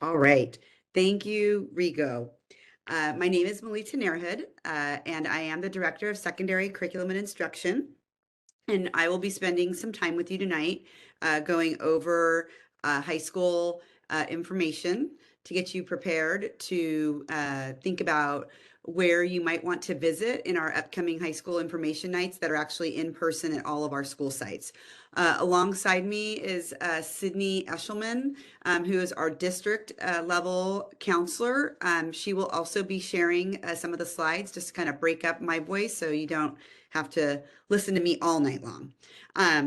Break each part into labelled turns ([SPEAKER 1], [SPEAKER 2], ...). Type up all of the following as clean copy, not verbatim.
[SPEAKER 1] All right. Thank you, Rigo. My name is Melita Nairhood, and I am the Director of Secondary Curriculum and Instruction. And I will be spending some time with you tonight going over high school information to get you prepared to think about where you might want to visit in our upcoming high school information nights that are actually in person at all of our school sites. Alongside me is Sydney Eshelman, who is our district level counselor. She will also be sharing some of the slides just to kind of break up my voice so you don't have to listen to me all night long.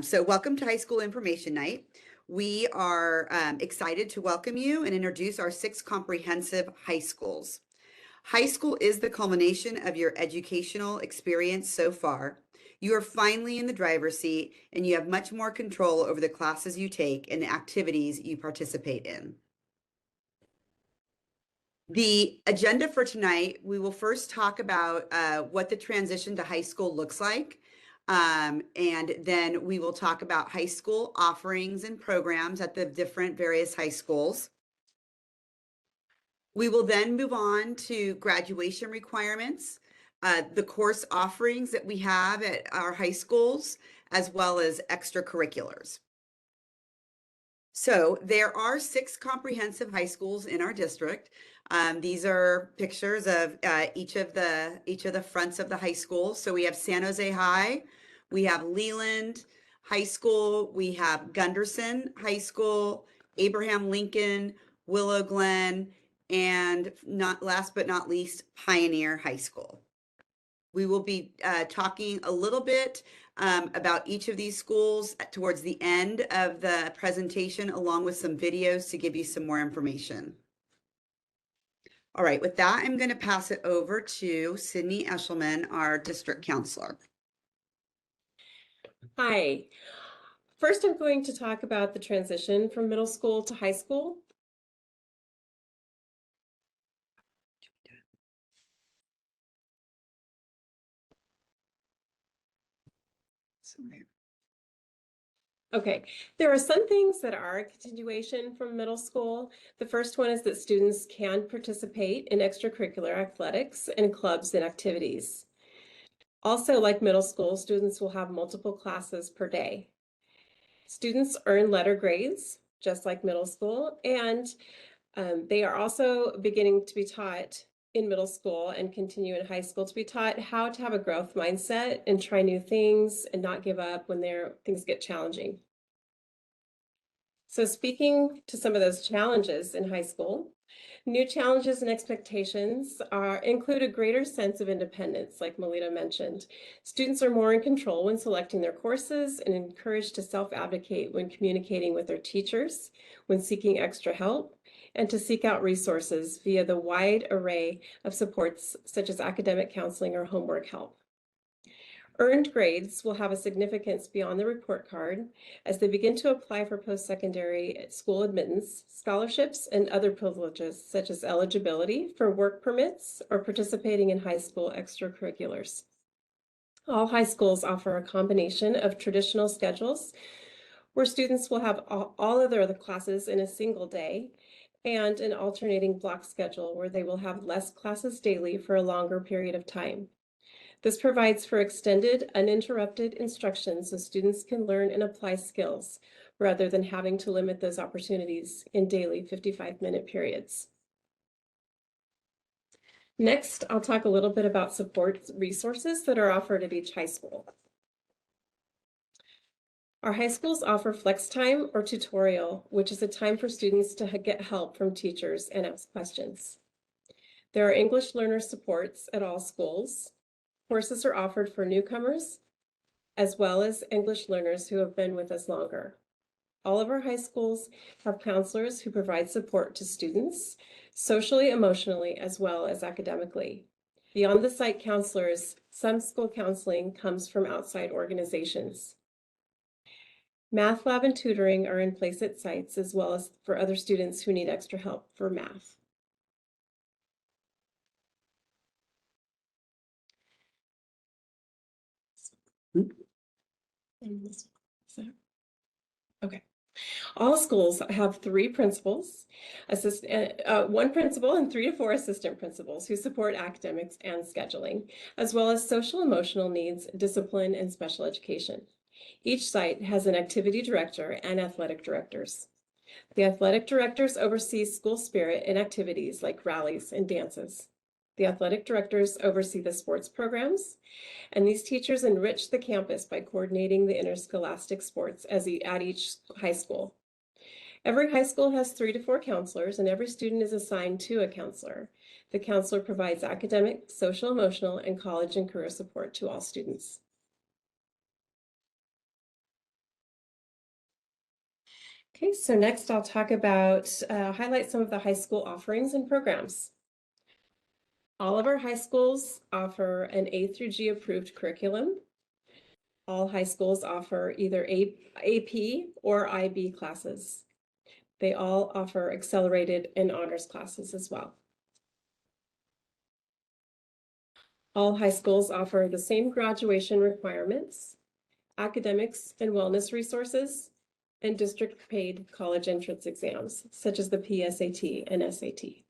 [SPEAKER 1] So welcome to High School Information Night. We are excited to welcome you and introduce our 6 comprehensive high schools. High school is the culmination of your educational experience so far. You are finally in the driver's seat and you have much more control over the classes you take and the activities you participate in. The agenda for tonight, we will first talk about what the transition to high school looks like. And then we will talk about high school offerings and programs at the different various high schools. We will then move on to graduation requirements, the course offerings that we have at our high schools, as well as extracurriculars. So there are 6 comprehensive high schools in our district. These are pictures of each of the fronts of the high school. So we have San Jose High, we have Leland High School, we have Gunderson High School, Abraham Lincoln, Willow Glen, and last but not least, Pioneer High School. We will be talking a little bit about each of these schools towards the end of the presentation, along with some videos to give you some more information. All right, with that, I'm going to pass it over to Sydney Eshelman, our district counselor.
[SPEAKER 2] Hi. First, I'm going to talk about the transition from middle school to high school. Okay, there are some things that are a continuation from middle school. The first one is that students can participate in extracurricular athletics and clubs and activities. Also, like middle school, students will have multiple classes per day. Students earn letter grades, just like middle school, and they are also beginning to be taught in middle school and continue in high school to be taught how to have a growth mindset and try new things and not give up when things get challenging. So speaking to some of those challenges in high school, new challenges and expectations include a greater sense of independence, like Melita mentioned. Students are more in control when selecting their courses and encouraged to self-advocate when communicating with their teachers, when seeking extra help, and to seek out resources via the wide array of supports such as academic counseling or homework help. Earned grades will have a significance beyond the report card as they begin to apply for post-secondary school admittance, scholarships, and other privileges such as eligibility for work permits or participating in high school extracurriculars. All high schools offer a combination of traditional schedules where students will have all of their other classes in a single day and an alternating block schedule where they will have less classes daily for a longer period of time. This provides for extended, uninterrupted instruction so students can learn and apply skills rather than having to limit those opportunities in daily 55-minute periods. Next, I'll talk a little bit about support resources that are offered at each high school. Our high schools offer flex time or tutorial, which is a time for students to get help from teachers and ask questions. There are English learner supports at all schools. Courses are offered for newcomers, as well as English learners who have been with us longer. All of our high schools have counselors who provide support to students, socially, emotionally, as well as academically. Beyond the site counselors, some school counseling comes from outside organizations. Math lab and tutoring are in place at sites, as well as for other students who need extra help for math. Okay. All schools have three principals, one principal and 3 to 4 assistant principals who support academics and scheduling, as well as social emotional needs, discipline, and special education. Each site has an activity director and athletic directors. The athletic directors oversee school spirit and activities like rallies and dances. The athletic directors oversee the sports programs, and these teachers enrich the campus by coordinating the interscholastic sports at each high school. Every high school has 3 to 4 counselors, and every student is assigned to a counselor. The counselor provides academic, social, emotional, and college and career support to all students. Okay, so next I'll talk about, highlight some of the high school offerings and programs. All of our high schools offer an A through G approved curriculum. All high schools offer either AP or IB classes. They all offer accelerated and honors classes as well. All high schools offer the same graduation requirements, academics and wellness resources, and district-paid college entrance exams, such as the PSAT and SAT.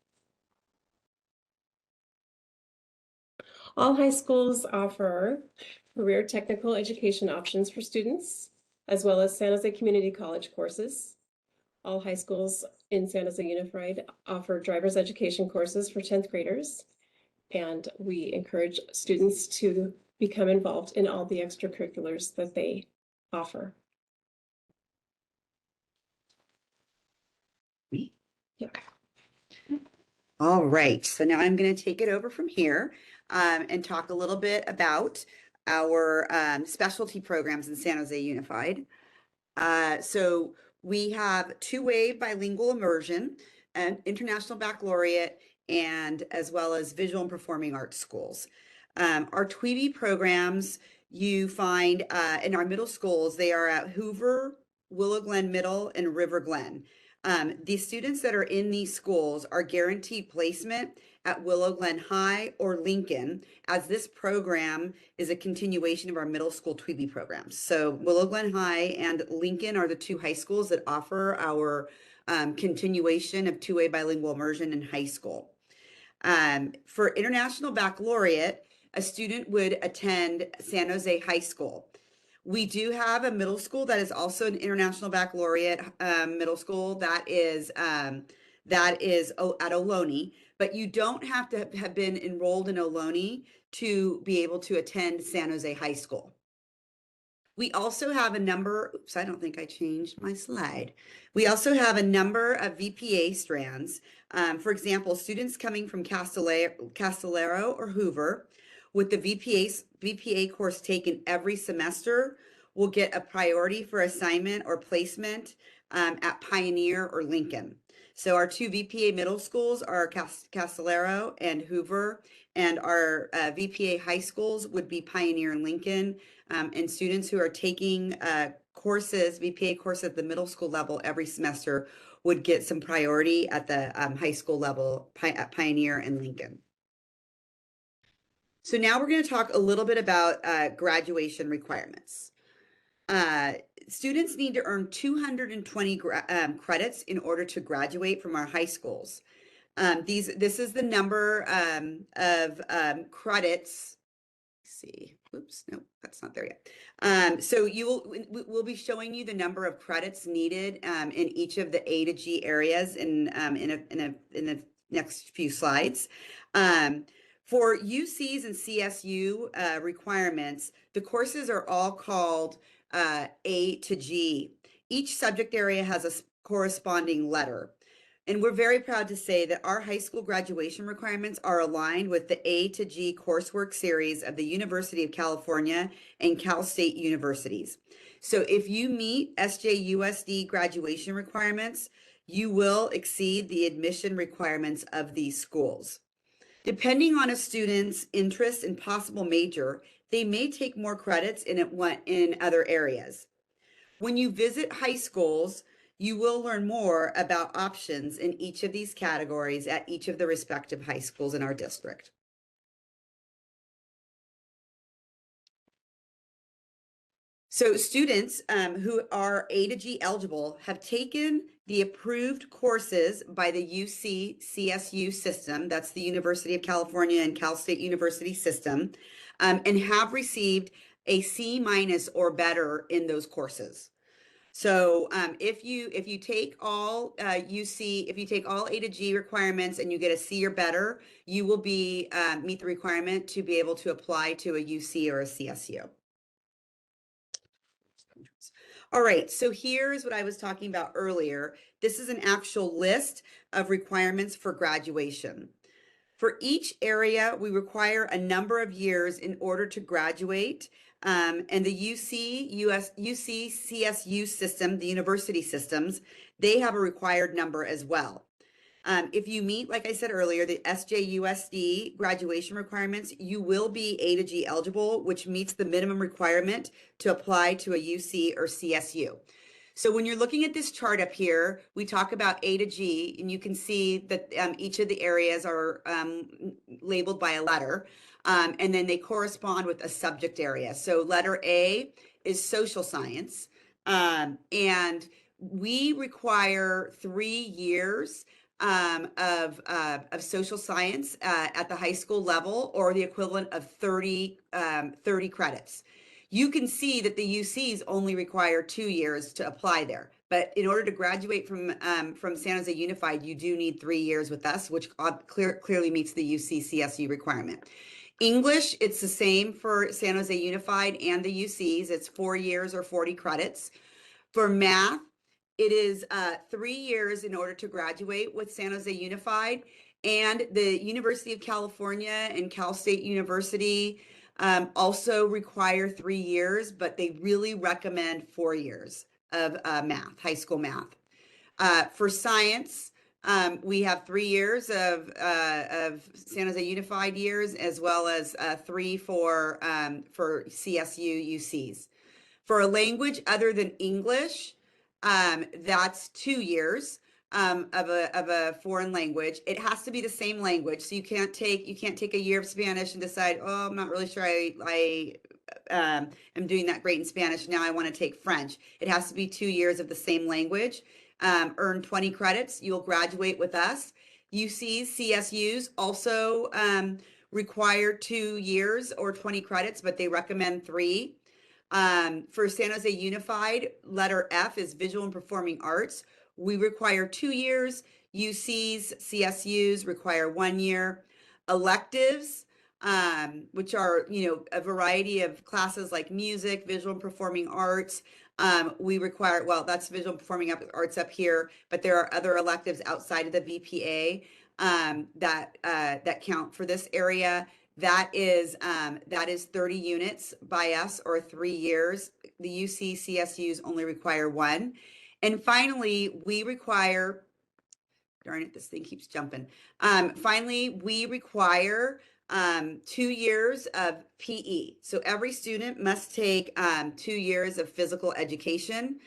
[SPEAKER 2] All high schools offer career technical education options for students, as well as San Jose Community College courses. All high schools in San Jose Unified offer driver's education courses for 10th graders, and we encourage students to become involved in all the extracurriculars that they offer. Yeah.
[SPEAKER 1] All right, so now I'm going to take it over from here and talk a little bit about our specialty programs in San Jose Unified. So we have two-way bilingual immersion, and international baccalaureate, and as well as visual and performing arts schools. Our TWEBE programs you find in our middle schools, they are at Hoover, Willow Glen Middle, and River Glen. The students that are in these schools are guaranteed placement at Willow Glen High or Lincoln, as this program is a continuation of our middle school TWEBE programs. So Willow Glen High and Lincoln are the two high schools that offer our continuation of two-way bilingual immersion in high school. For international baccalaureate, a student would attend San Jose High School. We do have a middle school that is also an international baccalaureate middle school that is at Ohlone, but you don't have to have been enrolled in Ohlone to be able to attend San Jose High School. We also have a number, oops, I don't think I changed my slide. We also have a number of VPA strands. For example, students coming from Castellaro or Hoover with the VPA course taken every semester will get a priority for assignment or placement at Pioneer or Lincoln. So our two VPA middle schools are Castellaro and Hoover, and our VPA high schools would be Pioneer and Lincoln. And students who are taking VPA courses at the middle school level every semester would get some priority at the high school level at Pioneer and Lincoln. So now we're going to talk a little bit about graduation requirements. Students need to earn 220 credits in order to graduate from our high schools. This is the number of credits. Let's see, oops, no, that's not there yet. So we'll be showing you the number of credits needed in each of the A to G areas in the next few slides. For UCs and CSU requirements, the courses are all called A to G. Each subject area has a corresponding letter. And we're very proud to say that our high school graduation requirements are aligned with the A to G coursework series of the University of California and Cal State universities. So if you meet SJUSD graduation requirements, you will exceed the admission requirements of these schools. Depending on a student's interest and possible major, they may take more credits in other areas. When you visit high schools, you will learn more about options in each of these categories at each of the respective high schools in our district. So students who are A to G eligible have taken the approved courses by the UC-CSU system, that's the University of California and Cal State University system, and have received a C- or better in those courses. So if you take all if you take all A to G requirements and you get a C or better, you will be meet the requirement to be able to apply to a UC or a CSU. All right, so here's what I was talking about earlier. This is an actual list of requirements for graduation. For each area, we require a number of years in order to graduate. And the UC-CSU system, the university systems, they have a required number as well. If you meet, like I said earlier, the SJUSD graduation requirements, you will be A to G eligible, which meets the minimum requirement to apply to a UC or CSU. So when you're looking at this chart up here, we talk about A to G, and you can see that each of the areas are labeled by a letter, and then they correspond with a subject area. So letter A is social science, and we require 3 years of social science at the high school level, or the equivalent of 30 credits. You can see that the UCs only require 2 years to apply there. But in order to graduate from San Jose Unified, you do need 3 years with us, which clearly meets the UC-CSU requirement. English, it's the same for San Jose Unified and the UCs. It's 4 years or 40 credits. For math, it is 3 years in order to graduate with San Jose Unified, and the University of California and Cal State University also require 3 years, but they really recommend 4 years of math, high school math. For science, we have 3 years of San Jose Unified years, as well as 3 for CSU UCs. For a language other than English, that's 2 years of a foreign language. It has to be the same language, so you can't take a year of Spanish and decide, oh, I'm not really sure I am doing that great in Spanish. Now I want to take French. It has to be 2 years of the same language. Earn 20 credits. You'll graduate with us. UCs, CSUs also require 2 years or 20 credits, but they recommend 3. For San Jose Unified, letter F is visual and performing arts. We require 2 years. UCs, CSUs require 1 year. Electives, which are, a variety of classes like music, visual and performing arts. We require, well, that's visual and performing arts up here, but there are other electives outside of the VPA that count for this area. That is 30 units by us, or 3 years. The UC CSUs only require 1. And finally, we require, darn it, this thing keeps jumping. Finally, we require 2 years of PE. So every student must take 2 years of physical education.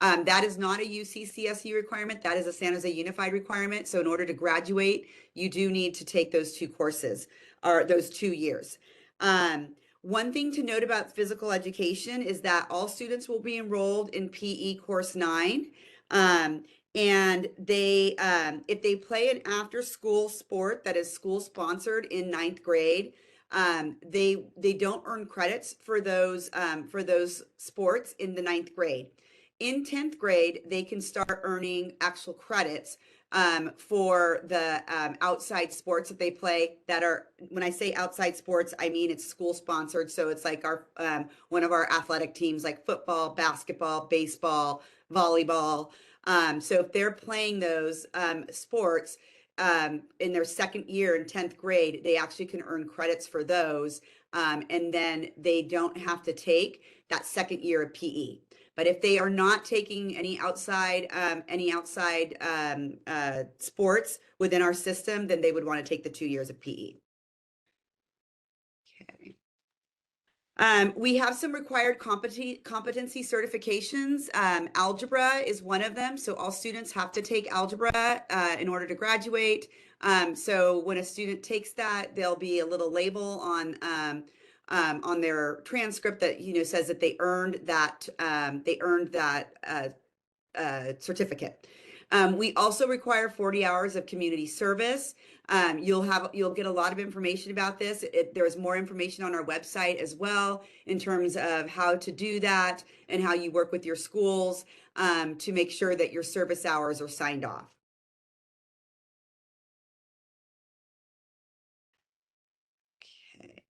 [SPEAKER 1] That is not a UC CSU requirement. That is a San Jose Unified requirement. So in order to graduate, you do need to take those 2 courses, or those 2 years. One thing to note about physical education is that all students will be enrolled in PE course 9. And they, if they play an after-school sport that is school-sponsored in 9th grade, they don't earn credits for those sports in the 9th grade. In 10th grade, they can start earning actual credits for the outside sports that they play that are, when I say outside sports, I mean it's school sponsored. So it's like our one of our athletic teams, like football, basketball, baseball, volleyball. So if they're playing those sports in their second year in 10th grade, they actually can earn credits for those. And then they don't have to take that second year of PE. But if they are not taking any outside sports within our system, then they would want to take the 2 years of PE. Okay. We have some required competency certifications. Algebra is one of them. So all students have to take algebra in order to graduate. So when a student takes that, there'll be a little label on their transcript that, says that they earned that, certificate. We also require 40 hours of community service. You'll get a lot of information about this. There's more information on our website as well in terms of how to do that and how you work with your schools to make sure that your service hours are signed off.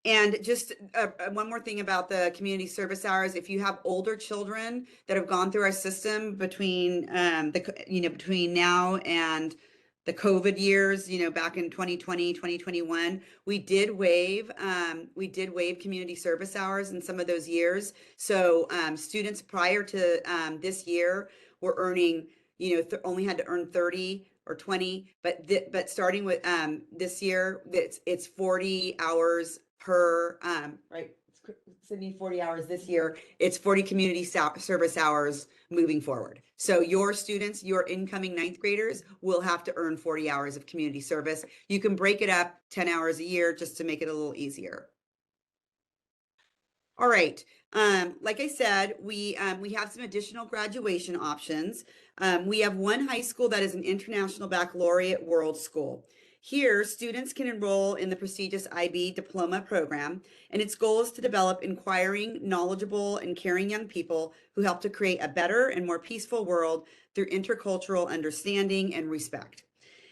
[SPEAKER 1] And just one more thing about the community service hours. If you have older children that have gone through our system between between now and the COVID years, back in 2020, 2021, we did waive community service hours in some of those years. So students prior to this year were earning, only had to earn 30 or 20, but starting with this year, it's 40 hours per, right, Sydney, 40 hours this year. It's 40 community service hours moving forward. So your students, your incoming ninth graders will have to earn 40 hours of community service. You can break it up 10 hours a year just to make it a little easier. All right. Like I said, we have some additional graduation options. We have one high school that is an international baccalaureate world school. Here, students can enroll in the prestigious IB diploma program, and its goal is to develop inquiring, knowledgeable, and caring young people who help to create a better and more peaceful world through intercultural understanding and respect.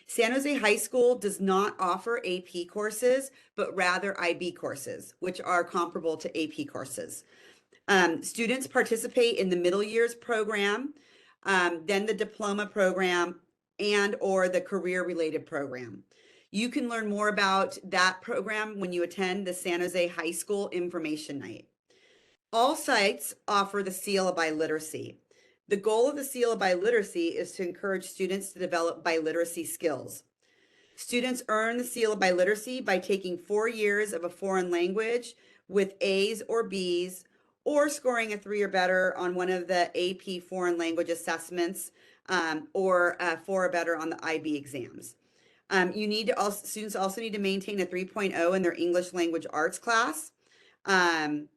[SPEAKER 1] San Jose High School does not offer AP courses, but rather IB courses, which are comparable to AP courses. Students participate in the middle years program, then the diploma program, and or the career-related program. You can learn more about that program when you attend the San Jose High School Information Night. All sites offer the Seal of Biliteracy. The goal of the Seal of Biliteracy is to encourage students to develop biliteracy skills. Students earn the Seal of Biliteracy by taking 4 years of a foreign language with A's or B's, or scoring a 3 or better on one of the AP foreign language assessments, or 4 or better on the IB exams. Students also need to maintain a 3.0 in their English language arts class. And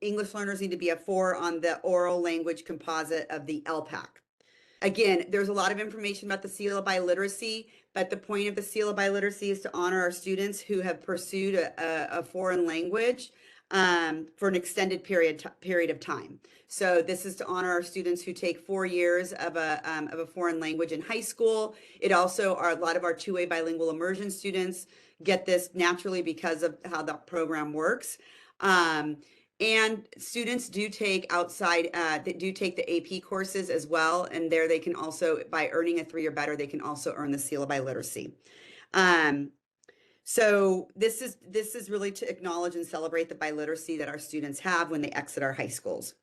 [SPEAKER 1] English learners need to be a 4 on the oral language composite of the LPAC. Again, there's a lot of information about the Seal of Biliteracy, but the point of the Seal of Biliteracy is to honor our students who have pursued a foreign language for an extended period of time. So this is to honor our students who take 4 years of a foreign language in high school. It also are a lot of our two-way bilingual immersion students get this naturally because of how the program works. And students do take the AP courses as well. And there they can also, by earning a 3 or better, they can also earn the Seal of Biliteracy. So this is really to acknowledge and celebrate the biliteracy that our students have when they exit our high schools.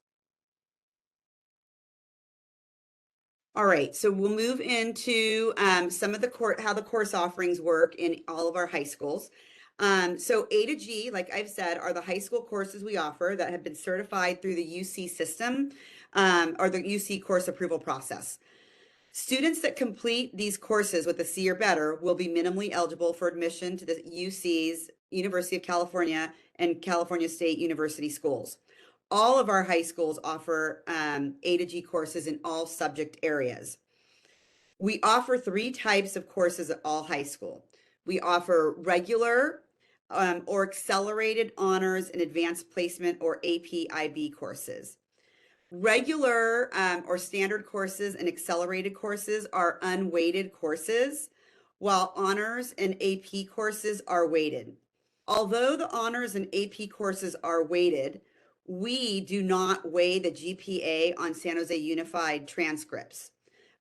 [SPEAKER 1] All right, so we'll move into some of how the course offerings work in all of our high schools. So A to G, like I've said, are the high school courses we offer that have been certified through the UC system or the UC course approval process. Students that complete these courses with a C or better will be minimally eligible for admission to the UC's University of California and California State University schools. All of our high schools offer A to G courses in all subject areas. We offer 3 types of courses at all high school. We offer regular or accelerated honors and advanced placement or AP/IB courses. Regular or standard courses and accelerated courses are unweighted courses, while honors and AP courses are weighted. Although the honors and AP courses are weighted, we do not weigh the GPA on San Jose Unified transcripts.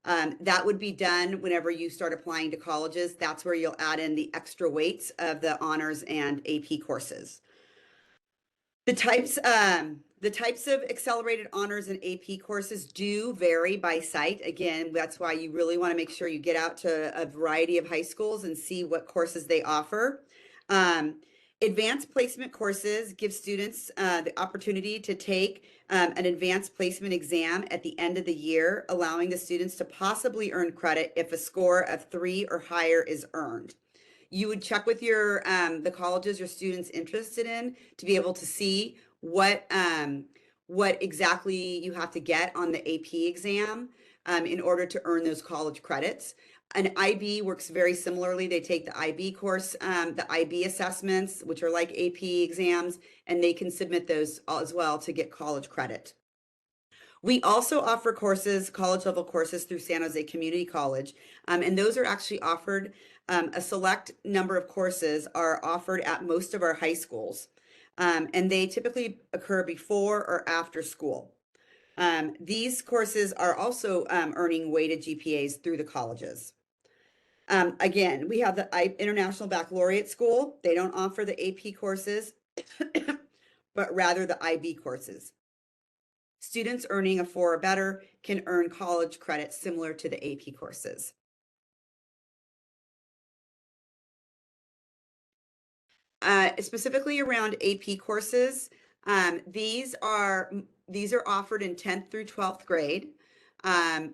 [SPEAKER 1] That would be done whenever you start applying to colleges. That's where you'll add in the extra weights of the honors and AP courses. The types of accelerated honors and AP courses do vary by site. Again, that's why you really want to make sure you get out to a variety of high schools and see what courses they offer. Advanced placement courses give students the opportunity to take an advanced placement exam at the end of the year, allowing the students to possibly earn credit if a score of 3 or higher is earned. you would check with your the colleges your students interested in to be able to see what exactly you have to get on the AP exam in order to earn those college credits. An IB works very similarly. They take the IB course, the IB assessments, which are like AP exams, and they can submit those as well to get college credit. We also offer courses, college level courses through San Jose Community College, and those are actually offered, a select number of courses are offered at most of our high schools, and they typically occur before or after school. These courses are also earning weighted GPAs through the colleges. Again, we have the International Baccalaureate School. They don't offer the AP courses, but rather the IB courses. Students earning a 4 or better can earn college credit similar to the AP courses. Specifically around AP courses, these are offered in 10th through 12th grade.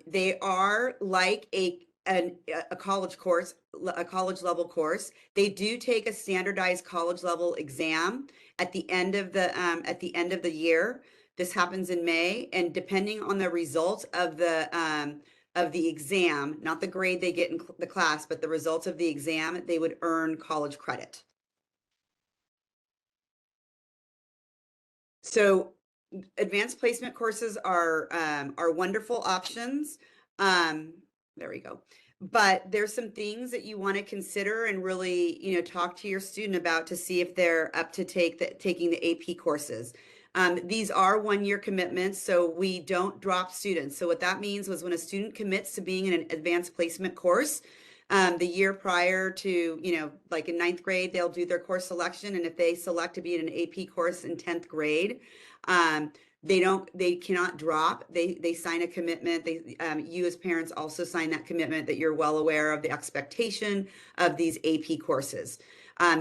[SPEAKER 1] They are like a college course, a college level course. They do take a standardized college level exam at the end of the year. This happens in May, and depending on the results of the exam, not the grade they get in the class, but the results of the exam, they would earn college credit. So advanced placement courses are wonderful options. There we go. But there's some things that you want to consider and really, talk to your student about to see if they're up to taking the AP courses. These are 1-year commitments, so we don't drop students. So what that means was when a student commits to being in an advanced placement course, the year prior to, like in 9th grade, they'll do their course selection. And if they select to be in an AP course in 10th grade, they cannot drop. They sign a commitment. You as parents also sign that commitment that you're well aware of the expectation of these AP courses.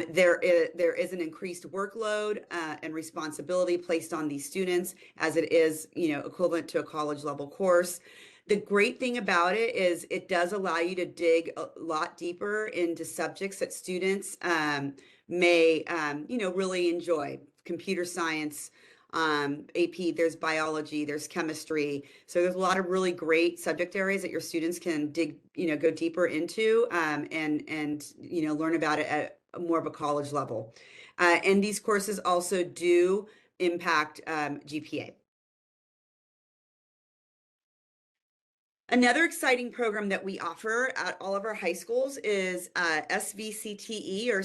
[SPEAKER 1] There is an increased workload and responsibility placed on these students as it is, equivalent to a college level course. The great thing about it is it does allow you to dig a lot deeper into subjects that students may, really enjoy. Computer science, AP, there's biology, there's chemistry. So there's a lot of really great subject areas that your students can go deeper into and learn about it at more of a college level. And these courses also do impact GPA. Another exciting program that we offer at all of our high schools is SVCTE, or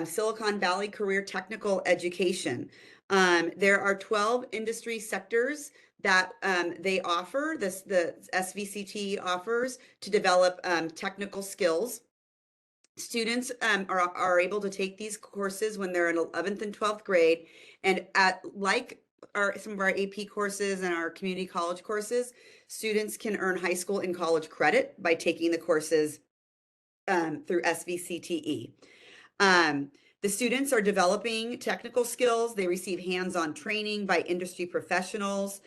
[SPEAKER 1] Silicon Valley Career Technical Education. There are 12 industry sectors that they offer, the SVCTE offers to develop technical skills. Students are able to take these courses when they're in 11th and 12th grade, and some of our AP courses and our community college courses, students can earn high school and college credit by taking the courses through SVCTE. The students are developing technical skills. They receive hands-on training by industry professionals.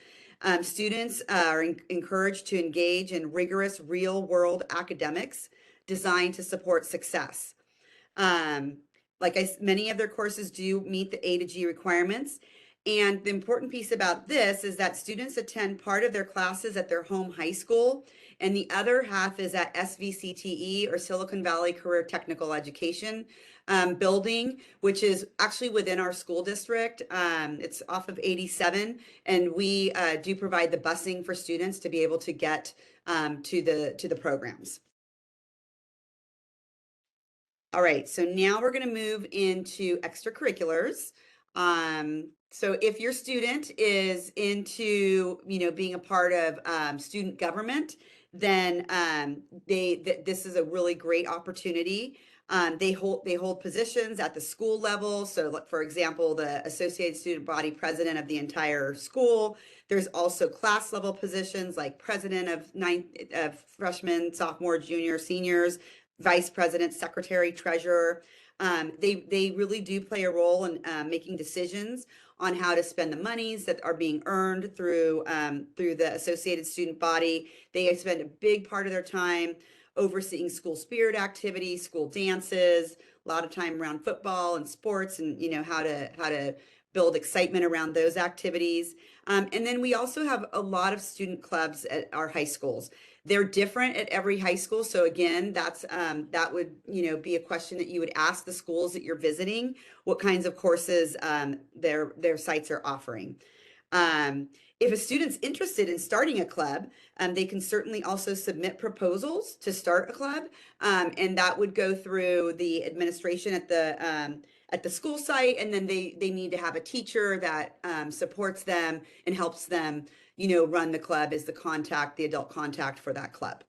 [SPEAKER 1] Students are encouraged to engage in rigorous real-world academics designed to support success. Many of their courses do meet the A to G requirements. And the important piece about this is that students attend part of their classes at their home high school, and the other half is at SVCTE, or Silicon Valley Career Technical Education building, which is actually within our school district. It's off of 87, and we do provide the busing for students to be able to get to the programs. All right, so now we're going to move into extracurriculars. So if your student is into, being a part of student government, then this is a really great opportunity. They hold positions at the school level. So, for example, the Associated Student Body President of the entire school. There's also class level positions like President of freshmen, sophomore, junior, seniors, Vice President, Secretary, Treasurer. They really do play a role in making decisions on how to spend the monies that are being earned through the Associated Student Body. They spend a big part of their time overseeing school spirit activities, school dances, a lot of time around football and sports, and how to build excitement around those activities. And then we also have a lot of student clubs at our high schools. They're different at every high school. So again, that would be a question that you would ask the schools that you're visiting, what kinds of courses their sites are offering. If a student's interested in starting a club, they can certainly also submit proposals to start a club, and that would go through the administration at the school site, and then they need to have a teacher that supports them and helps them, run the club as the adult contact for that club.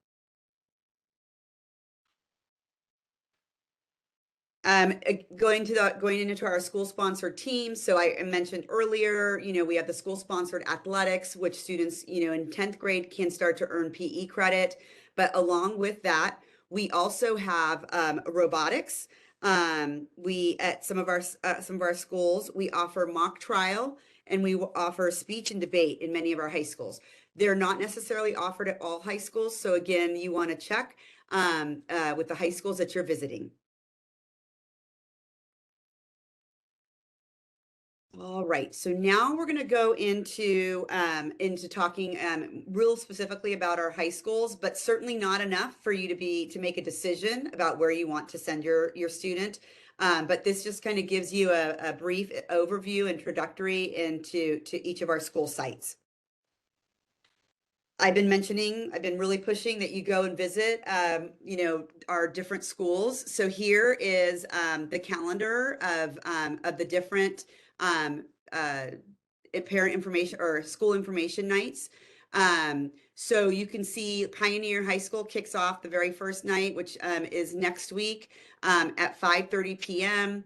[SPEAKER 1] Going into our school sponsored teams. So I mentioned earlier, we have the school sponsored athletics, which students, in 10th grade can start to earn PE credit. But along with that, we also have robotics. We at some of our schools, we offer mock trial, and we offer speech and debate in many of our high schools. They're not necessarily offered at all high schools. So again, you want to check with the high schools that you're visiting. All right, so now we're going to go into talking real specifically about our high schools, but certainly not enough for you to make a decision about where you want to send your student. But this just kind of gives you a brief overview, introductory into each of our school sites. I've been really pushing that you go and visit, our different schools. So here is the calendar of the different parent information or school information nights. So you can see Pioneer High School kicks off the very first night, which is next week at 5:30 p.m.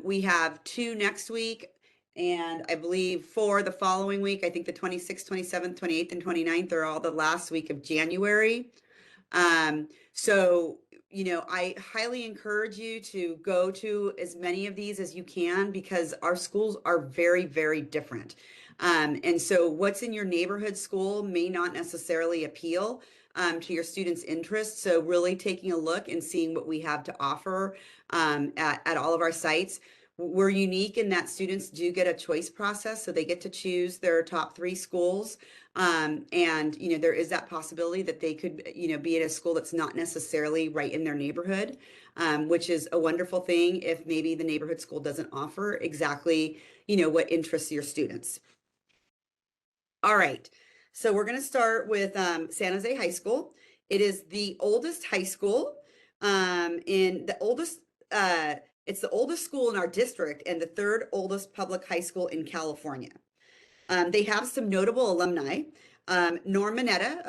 [SPEAKER 1] We have 2 next week, and I believe 4 the following week. I think the 26th, 27th, 28th, and 29th are all the last week of January. So I highly encourage you to go to as many of these as you can, because our schools are very, very different. And so what's in your neighborhood school may not necessarily appeal to your students' interests. So really taking a look and seeing what we have to offer at all of our sites. We're unique in that students do get a choice process, so they get to choose their top 3 schools. And there is that possibility that they could be at a school that's not necessarily right in their neighborhood, which is a wonderful thing if maybe the neighborhood school doesn't offer exactly what interests your students. All right, so we're going to start with San Jose High School. It is the oldest high school it's the oldest school in our district and the 3rd oldest public high school in California. They have some notable alumni. Norm Mineta,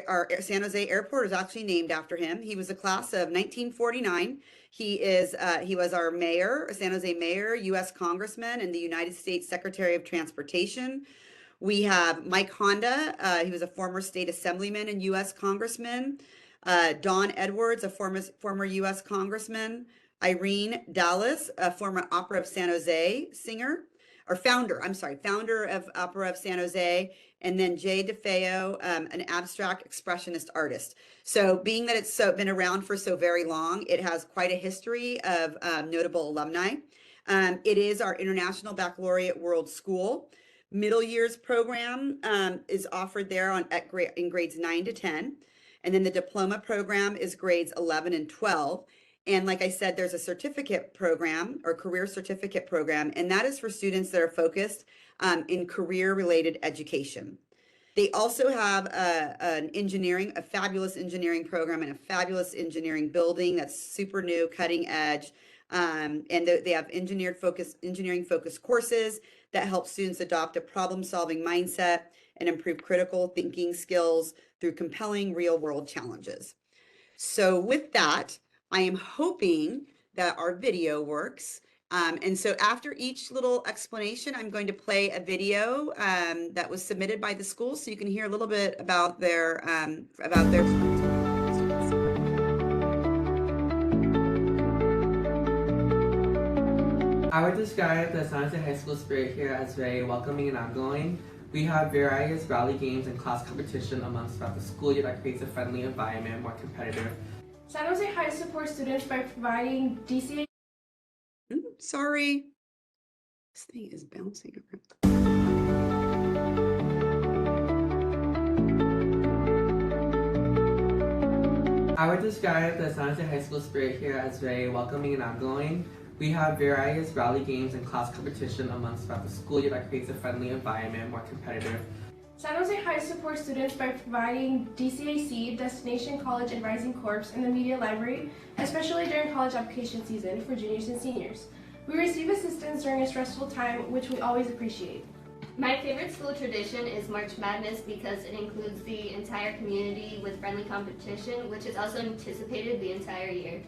[SPEAKER 1] our San Jose airport, is actually named after him. He was a class of 1949. He was our mayor, San Jose mayor, U.S. congressman, and the United States Secretary of Transportation. We have Mike Honda. He was a former state assemblyman and U.S. congressman. Don Edwards, a former U.S. congressman. Irene Dallas, a former Opera of San Jose singer, or founder of Opera of San Jose, and then Jay DeFeo, an abstract expressionist artist. So being that it's been around for so very long, it has quite a history of notable alumni. It is our International Baccalaureate World School. Middle years program is offered there in grades 9 to 10. And then the diploma program is grades 11 and 12. And like I said, there's a certificate program or career certificate program, and that is for students that are focused in career-related education. They also have a fabulous engineering program and a fabulous engineering building that's super new, cutting edge. And they have engineering focused courses that help students adopt a problem-solving mindset and improve critical thinking skills through compelling real-world challenges. So with that, I am hoping that our video works. And so after each little explanation, I'm going to play a video that was submitted by the school, so you can hear a little bit about their
[SPEAKER 3] I would describe the San Jose High School spirit here as very welcoming and outgoing. We have various rally games and class competition amongst throughout the school year that creates a friendly environment, more competitive.
[SPEAKER 4] San Jose High supports students by providing DCA.
[SPEAKER 1] Sorry. This thing is bouncing around.
[SPEAKER 3] I would describe the San Jose High School spirit here as very welcoming and outgoing. We have various rally games and class competition amongst throughout the school year that creates a friendly environment, more competitive.
[SPEAKER 4] San Jose High supports students by providing DCAC, Destination College Advising Corps, in the media library, especially during college application season for juniors and seniors. We receive assistance during a stressful time, which we always appreciate.
[SPEAKER 5] My favorite school tradition is March Madness because it includes the entire community with friendly competition, which is also anticipated the entire year.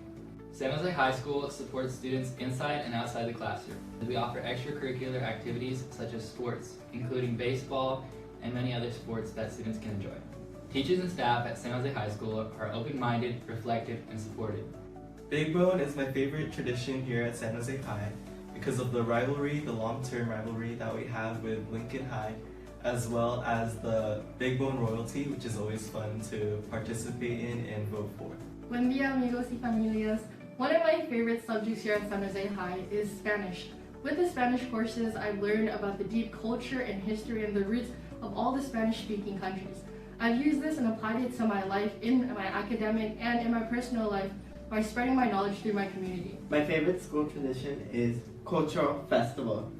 [SPEAKER 6] San Jose High School supports students inside and outside the classroom. We offer extracurricular activities such as sports, including baseball and many other sports that students can enjoy. Teachers and staff at San Jose High School are open-minded, reflective, and supportive.
[SPEAKER 7] Big Bone is my favorite tradition here at San Jose High because of the rivalry, the long-term rivalry that we have with Lincoln High, as well as the Big Bone royalty, which is always fun to participate in and vote for.
[SPEAKER 8] Buen día, amigos y familias. One of my favorite subjects here at San Jose High is Spanish. With the Spanish courses, I've learned about the deep culture and history and the roots of all the Spanish-speaking countries. I've used this and applied it to my life in my academic and in my personal life by spreading my knowledge through my community.
[SPEAKER 9] My favorite school tradition is Cultural Festival,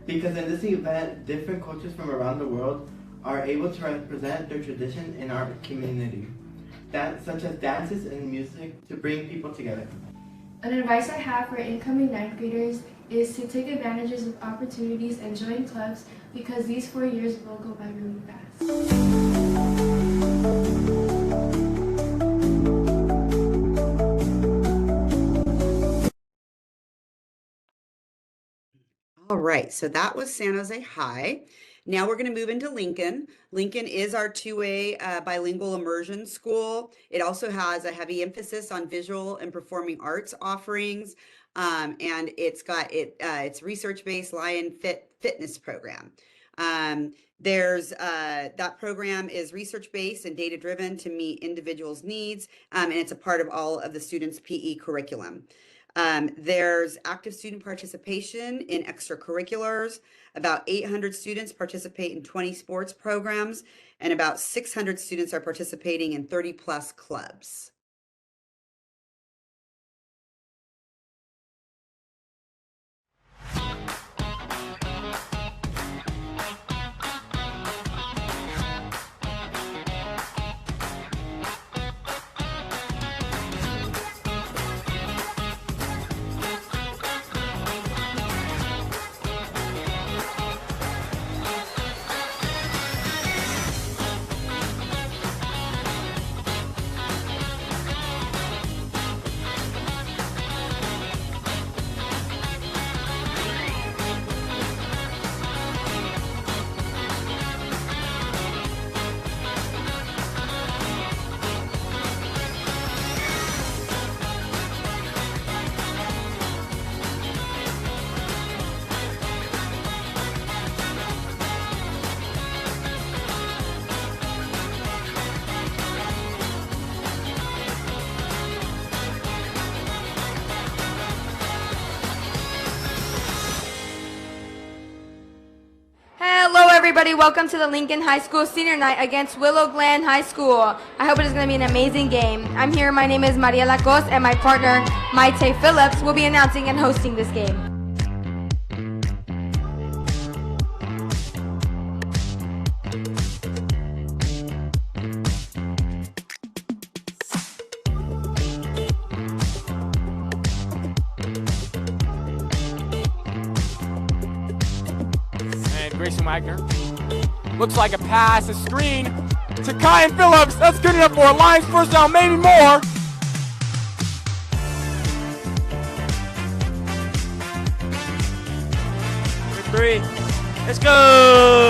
[SPEAKER 9] because in this event, different cultures from around the world are able to represent their tradition in our community, such as dances and music to bring people together.
[SPEAKER 4] An advice I have for incoming 9th graders is to take advantages of opportunities and join clubs because these 4 years will go by really fast.
[SPEAKER 1] All right, so that was San Jose High. Now we're going to move into Lincoln. Lincoln is our two-way bilingual immersion school. It also has a heavy emphasis on visual and performing arts offerings, and it's got its research-based Lion Fitness program. That program is research-based and data-driven to meet individuals' needs, and it's a part of all of the students' PE curriculum. There's active student participation in extracurriculars. About 800 students participate in 20 sports programs, and about 600 students are participating in 30 plus clubs.
[SPEAKER 10] Hello everybody, welcome to the Lincoln High School Senior Night against Willow Glen High School. I hope it is going to be an amazing game. I'm here, my name is Maria Lacos, and my partner, Maite Phillips, will be announcing and hosting this game.
[SPEAKER 11] Grayson Wagner. Looks like a pass, a screen to Kyan Phillips. That's good enough for a Lions first down, maybe more.
[SPEAKER 12] Three. Let's go.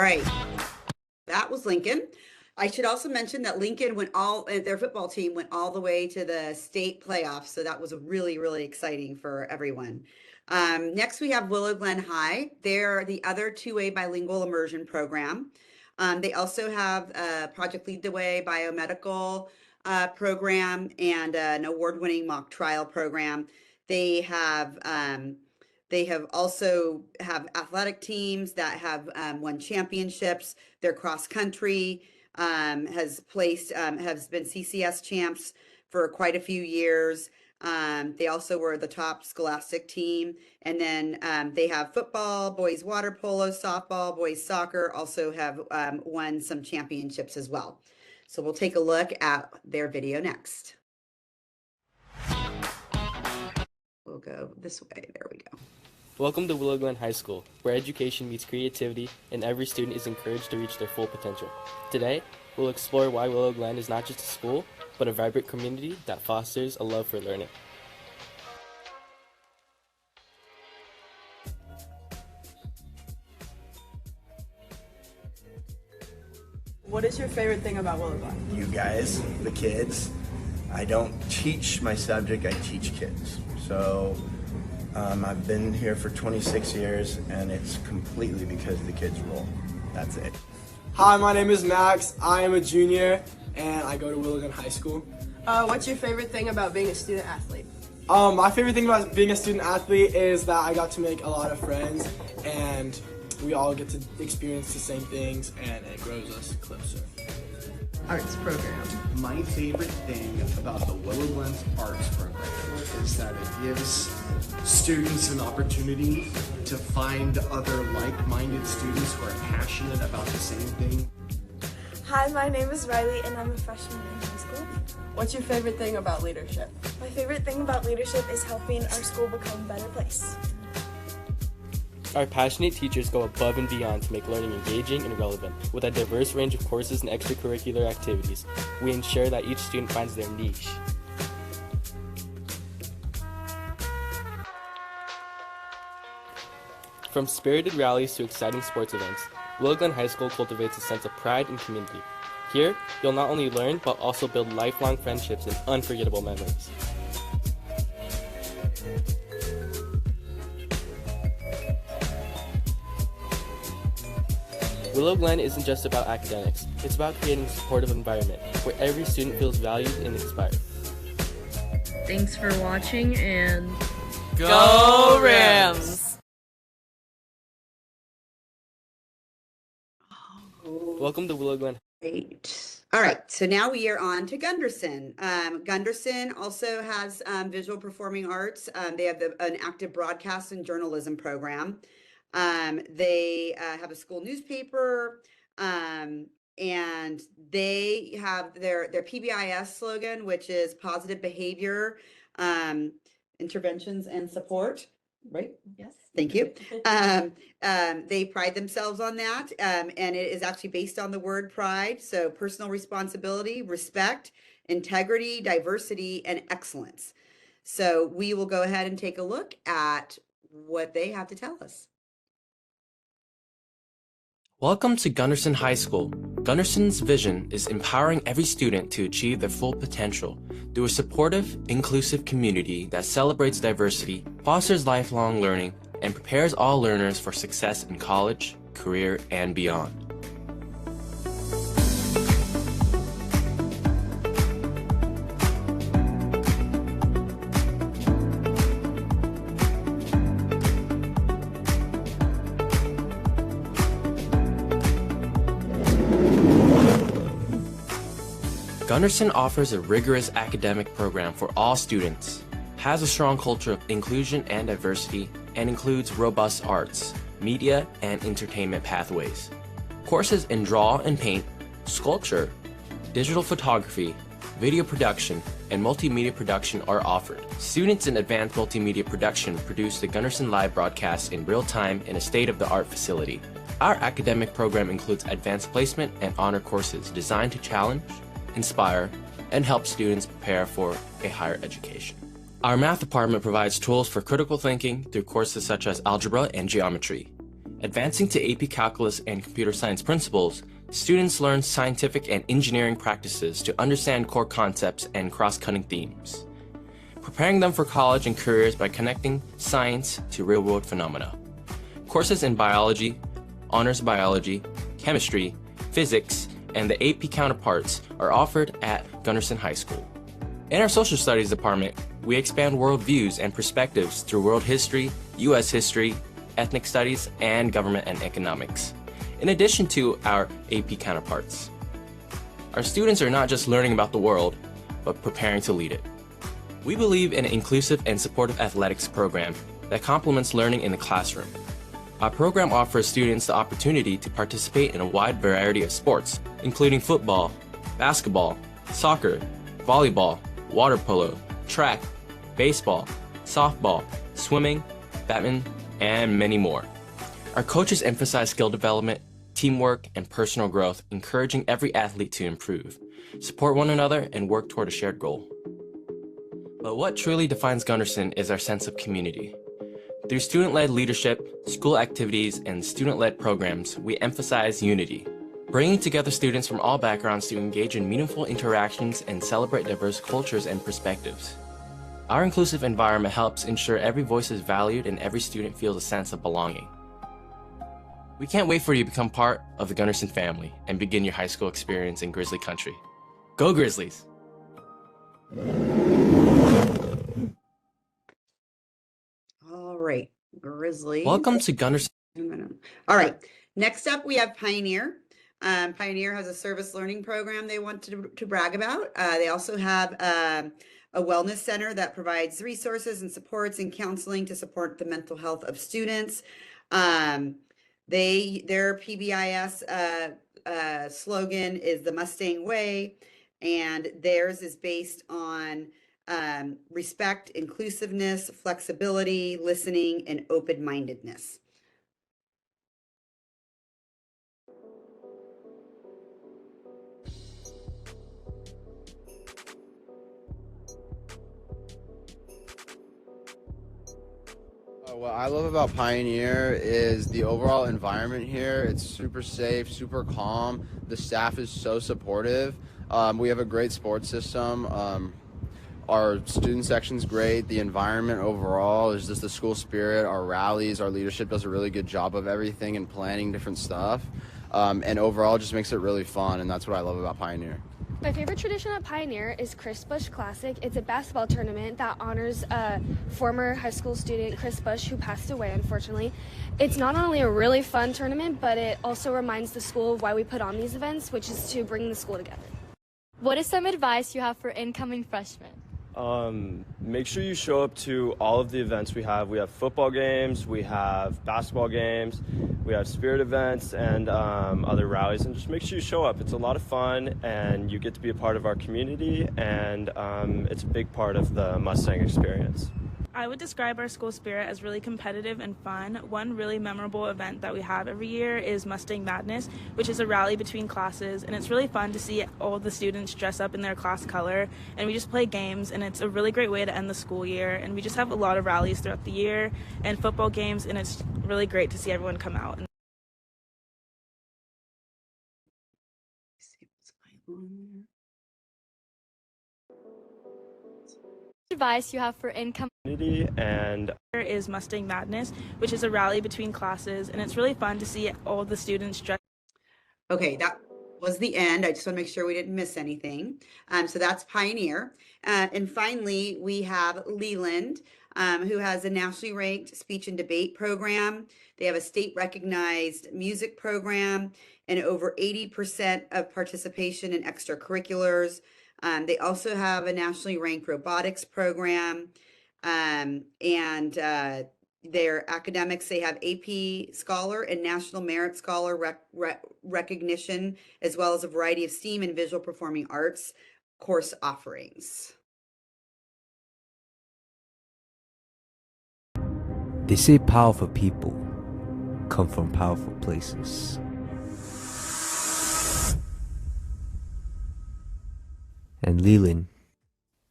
[SPEAKER 1] right. That was Lincoln. I should also mention that Lincoln their football team went all the way to the state playoffs. So that was really, really exciting for everyone. Next, we have Willow Glen High. They're the other two-way bilingual immersion program. They also have Project Lead the Way biomedical program and an award-winning mock trial program. They have also have athletic teams that have won championships. Their cross country has been CCS champs for quite a few years. They also were the top scholastic team. And then they have football, boys water polo, softball, boys soccer, also have won some championships as well. So we'll take a look at their video next. We'll go this way. There we go.
[SPEAKER 13] Welcome to Willow Glen High School, where education meets creativity and every student is encouraged to reach their full potential. Today, we'll explore why Willow Glen is not just a school, but a vibrant community that fosters a love for learning.
[SPEAKER 14] What is your favorite thing about Willow Glen?
[SPEAKER 15] You guys, the kids. I don't teach my subject, I teach kids. So I've been here for 26 years and it's completely because the kids rule. That's it.
[SPEAKER 16] Hi, my name is Max. I am a junior and I go to Willow Glen High School.
[SPEAKER 14] What's your favorite thing about being a student athlete?
[SPEAKER 16] My favorite thing about being a student athlete is that I got to make a lot of friends and we all get to experience the same things and it grows us closer.
[SPEAKER 14] Arts program.
[SPEAKER 17] My favorite thing about the Willow Glen Arts program is that it gives students an opportunity to find other like-minded students who are passionate about the same thing.
[SPEAKER 18] Hi, my name is Riley and I'm a freshman in high school.
[SPEAKER 14] What's your favorite thing about leadership?
[SPEAKER 18] My favorite thing about leadership is helping our school become a better place.
[SPEAKER 13] Our passionate teachers go above and beyond to make learning engaging and relevant. With a diverse range of courses and extracurricular activities, we ensure that each student finds their niche. From spirited rallies to exciting sports events, Willow Glen High School cultivates a sense of pride and community. Here, you'll not only learn, but also build lifelong friendships and unforgettable memories. Willow Glen isn't just about academics, it's about creating a supportive environment where every student feels valued and inspired.
[SPEAKER 19] Thanks for watching and
[SPEAKER 12] Go Rams!
[SPEAKER 13] Welcome to Willow Glen.
[SPEAKER 1] Great. All right, so now we are on to Gunderson. Gunderson also has visual performing arts. They have an active broadcast and journalism program. They have a school newspaper, and they have their PBIS slogan, which is positive behavior, interventions and support, right?
[SPEAKER 2] Yes.
[SPEAKER 1] Thank you. They pride themselves on that, and it is actually based on the word pride. So personal responsibility, respect, integrity, diversity, and excellence. So we will go ahead and take a look at what they have to tell us.
[SPEAKER 20] Welcome to Gunderson High School. Gunderson's vision is empowering every student to achieve their full potential through a supportive, inclusive community that celebrates diversity, fosters lifelong learning, and prepares all learners for success in college, career, and beyond. Gunderson offers a rigorous academic program for all students, has a strong culture of inclusion and diversity, and includes robust arts, media, and entertainment pathways. Courses in draw and paint, sculpture, digital photography, video production, and multimedia production are offered. Students in advanced multimedia production produce the Gunderson Live broadcast in real time in a state-of-the-art facility. Our academic program includes advanced placement and honor courses designed to challenge, inspire, and help students prepare for a higher education. Our math department provides tools for critical thinking through courses such as algebra and geometry. Advancing to AP Calculus and Computer Science principles, students learn scientific and engineering practices to understand core concepts and cross-cutting themes, preparing them for college and careers by connecting science to real-world phenomena. Courses in biology, honors biology, chemistry, physics, and the AP counterparts are offered at Gunderson High School. In our social studies department, we expand worldviews and perspectives through world history, U.S. history, ethnic studies, and government and economics, in addition to our AP counterparts. Our students are not just learning about the world, but preparing to lead it. We believe in an inclusive and supportive athletics program that complements learning in the classroom. Our program offers students the opportunity to participate in a wide variety of sports, including football, basketball, soccer, volleyball, water polo, track, baseball, softball, swimming, badminton, and many more. Our coaches emphasize skill development, teamwork, and personal growth, encouraging every athlete to improve, support one another, and work toward a shared goal. But what truly defines Gunderson is our sense of community. Through student-led leadership, school activities, and student-led programs, we emphasize unity, bringing together students from all backgrounds to engage in meaningful interactions and celebrate diverse cultures and perspectives. Our inclusive environment helps ensure every voice is valued and every student feels a sense of belonging. We can't wait for you to become part of the Gunderson family and begin your high school experience in Grizzly Country. Go Grizzlies!
[SPEAKER 1] All right, Grizzlies.
[SPEAKER 20] Welcome to Gunderson.
[SPEAKER 1] All right, next up we have Pioneer. Pioneer has a service learning program they want to brag about. They also have a wellness center that provides resources and supports and counseling to support the mental health of students. Their PBIS slogan is the Mustang Way, and theirs is based on respect, inclusiveness, flexibility, listening, and open-mindedness.
[SPEAKER 21] What I love about Pioneer is the overall environment here. It's super safe, super calm. The staff is so supportive. We have a great sports system. Our student section's great. The environment overall is just the school spirit. Our rallies, our leadership does a really good job of everything and planning different stuff. And overall just makes it really fun, and that's what I love about Pioneer.
[SPEAKER 22] My favorite tradition at Pioneer is Chris Bush Classic. It's a basketball tournament that honors a former high school student, Chris Bush, who passed away, unfortunately. It's not only a really fun tournament, but it also reminds the school of why we put on these events, which is to bring the school together.
[SPEAKER 23] What is some advice you have for incoming freshmen?
[SPEAKER 24] Make sure you show up to all of the events we have. We have football games, we have basketball games, we have spirit events and other rallies, and just make sure you show up. It's a lot of fun and you get to be a part of our community, and it's a big part of the Mustang experience.
[SPEAKER 25] I would describe our school spirit as really competitive and fun. One really memorable event that we have every year is Mustang Madness, which is a rally between classes, and it's really fun to see all the students dress up in their class color, and we just play games, and it's a really great way to end the school year. And we just have a lot of rallies throughout the year and football games, and it's really great to see everyone come out.
[SPEAKER 23] Advice you have for incoming
[SPEAKER 25] and there is Mustang Madness, which is a rally between classes, and it's really fun to see all the students dress.
[SPEAKER 1] Okay, that was the end. I just want to make sure we didn't miss anything. So that's Pioneer. And finally, we have Leland, who has a nationally ranked speech and debate program. They have a state recognized music program and over 80% of participation in extracurriculars. They also have a nationally ranked robotics program, and their academics, they have AP Scholar and National Merit Scholar recognition, as well as a variety of STEAM and visual performing arts course offerings.
[SPEAKER 26] They say powerful people come from powerful places. And Leland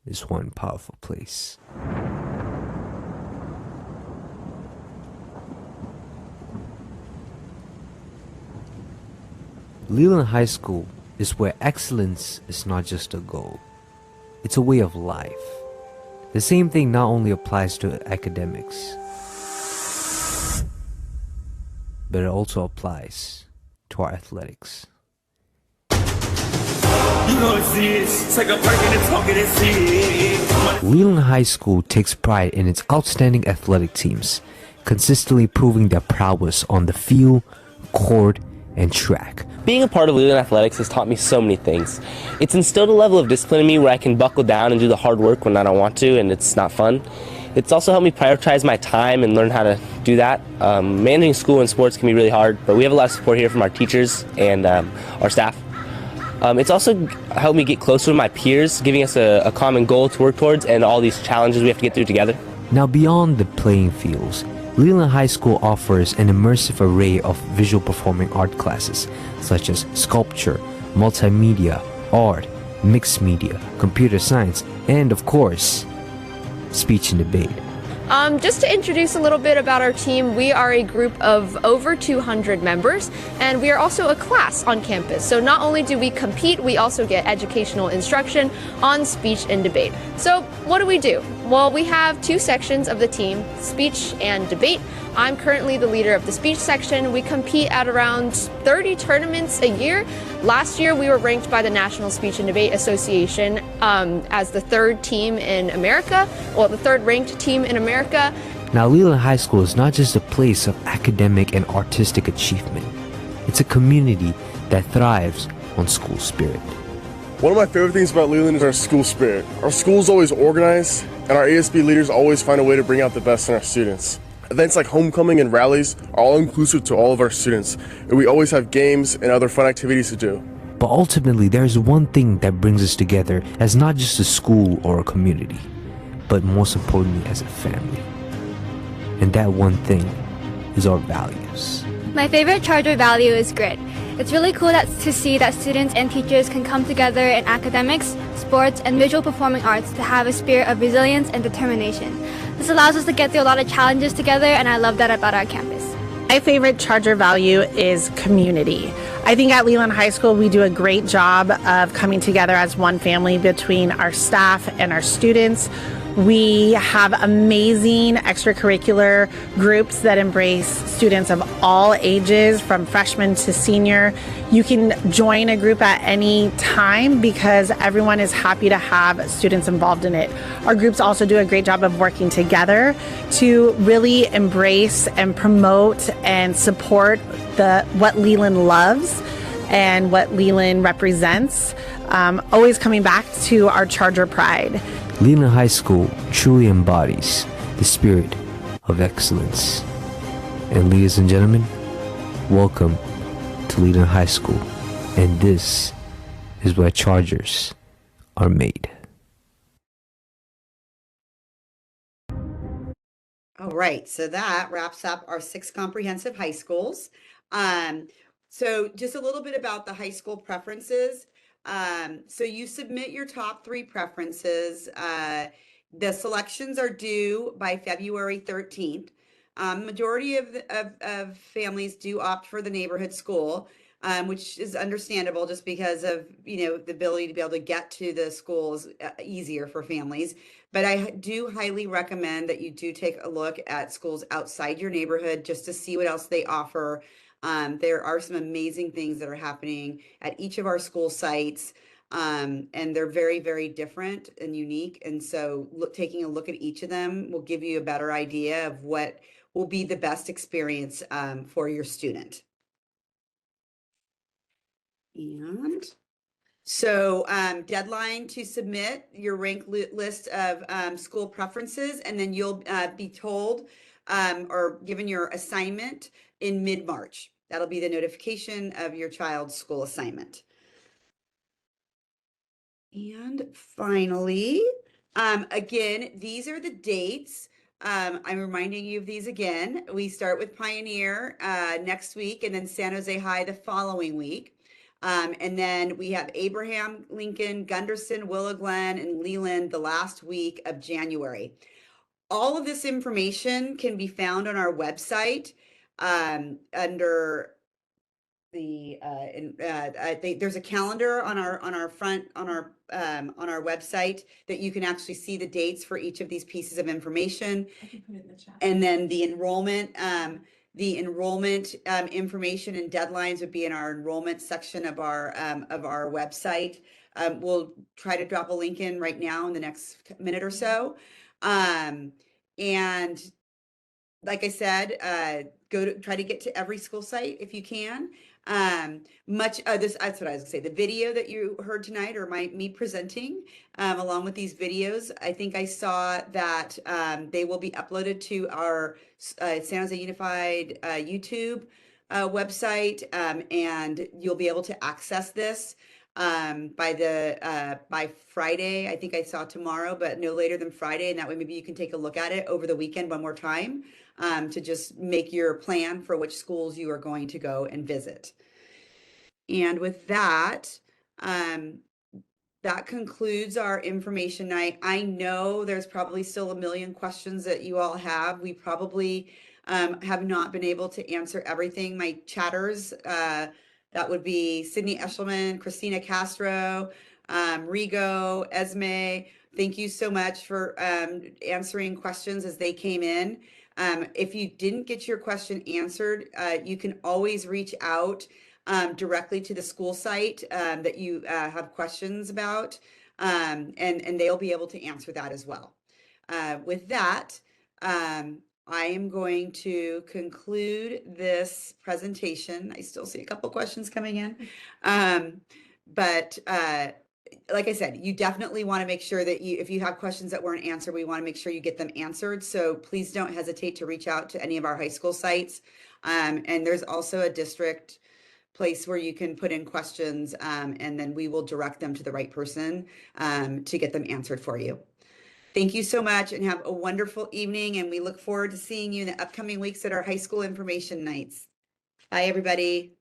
[SPEAKER 26] is one powerful place. Leland High School is where excellence is not just a goal, it's a way of life. The same thing not only applies to academics, but it also applies to our athletics. Leland High School takes pride in its outstanding athletic teams, consistently proving their prowess on the field, court, and track.
[SPEAKER 13] Being a part of Leland Athletics has taught me so many things. It's instilled a level of discipline in me where I can buckle down and do the hard work when I don't want to and it's not fun. It's also helped me prioritize my time and learn how to do that. Managing school and sports can be really hard, but we have a lot of support here from our teachers and our staff. It's also helped me get closer to my peers, giving us a common goal to work towards and all these challenges we have to get through together.
[SPEAKER 26] Now, beyond the playing fields, Leland High School offers an immersive array of visual performing art classes such as sculpture, multimedia, art, mixed media, computer science, and of course, speech and debate.
[SPEAKER 3] Just to introduce a little bit about our team, we are a group of over 200 members, and we are also a class on campus. So not only do we compete, we also get educational instruction on speech and debate. So what do? Well, we have two sections of the team, speech and debate. I'm currently the leader of the speech section. We compete at around 30 tournaments a year. Last year, we were ranked by the National Speech and Debate Association as the third team in America, well, the third ranked team in America.
[SPEAKER 26] Now, Leland High School is not just a place of academic and artistic achievement. It's a community that thrives on school spirit.
[SPEAKER 5] One of my favorite things about Leland is our school spirit. Our school is always organized, and our ASB leaders always find a way to bring out the best in our students. Events like homecoming and rallies are all inclusive to all of our students, and we always have games and other fun activities to do.
[SPEAKER 26] But ultimately, there's one thing that brings us together as not just a school or a community, but most importantly as a family. And that one thing is our values.
[SPEAKER 23] My favorite charter value is grit. It's really cool to see that students and teachers can come together in academics, sports, and visual performing arts to have a spirit of resilience and determination. This allows us to get through a lot of challenges together, and I love that about our campus.
[SPEAKER 6] My favorite charter value is community. I think at Leland High School we do a great job of coming together as one family between our staff and our students. We have amazing extracurricular groups that embrace students of all ages, from freshman to senior. You can join a group at any time because everyone is happy to have students involved in it. Our groups also do a great job of working together to really embrace and promote and support what Leland loves and what Leland represents, always coming back to our charter pride.
[SPEAKER 26] Leland High School truly embodies the spirit of excellence. And ladies and gentlemen, welcome to Leland High School. And this is where Chargers are made.
[SPEAKER 1] All right, so that wraps up our 6 comprehensive high schools. So just a little bit about the high school preferences. So you submit your top 3 preferences. The selections are due by February 13th. Majority of families do opt for the neighborhood school, which is understandable just because of, the ability to be able to get to the school is easier for families. But I do highly recommend that you do take a look at schools outside your neighborhood just to see what else they offer. There are some amazing things that are happening at each of our school sites, and they're very, very different and unique. And so taking a look at each of them will give you a better idea of what will be the best experience for your student. And so deadline to submit your ranked list of school preferences, and then you'll be told or given your assignment in mid-March. That'll be the notification of your child's school assignment. And finally, again, these are the dates. I'm reminding you of these again. We start with Pioneer next week, and then San Jose High the following week. And then we have Abraham, Lincoln, Gunderson, Willow Glen, and Leland the last week of January. All of this information can be found on our website under there's a calendar on our website that you can actually see the dates for each of these pieces of information.
[SPEAKER 2] I can put it in the chat.
[SPEAKER 1] And then the enrollment information and deadlines would be in our enrollment section of our website. We'll try to drop a link in right now in the next minute or so. And like I said, try to get to every school site if you can. That's what I was gonna say. The video that you heard tonight, or me presenting, along with these videos, I think I saw that they will be uploaded to our San Jose Unified YouTube website, and you'll be able to access this by Friday. I think I saw tomorrow, but no later than Friday, and that way maybe you can take a look at it over the weekend one more time, to just make your plan for which schools you are going to go and visit. And with that, that concludes our information night. I know there's probably still a million questions that you all have. We probably have not been able to answer everything. My chatters, that would be Sydney Eshelman, Christina Castro, Rigo, Esme. Thank you so much for answering questions as they came in. If you didn't get your question answered, you can always reach out directly to the school site that you have questions about, and they'll be able to answer that as well. With that, I am going to conclude this presentation. I still see a couple questions coming in. But like I said, you definitely want to make sure that if you have questions that weren't answered, we want to make sure you get them answered. So please don't hesitate to reach out to any of our high school sites. And there's also a district place where you can put in questions, and then we will direct them to the right person to get them answered for you. Thank you so much, and have a wonderful evening, and we look forward to seeing you in the upcoming weeks at our high school information nights. Bye, everybody.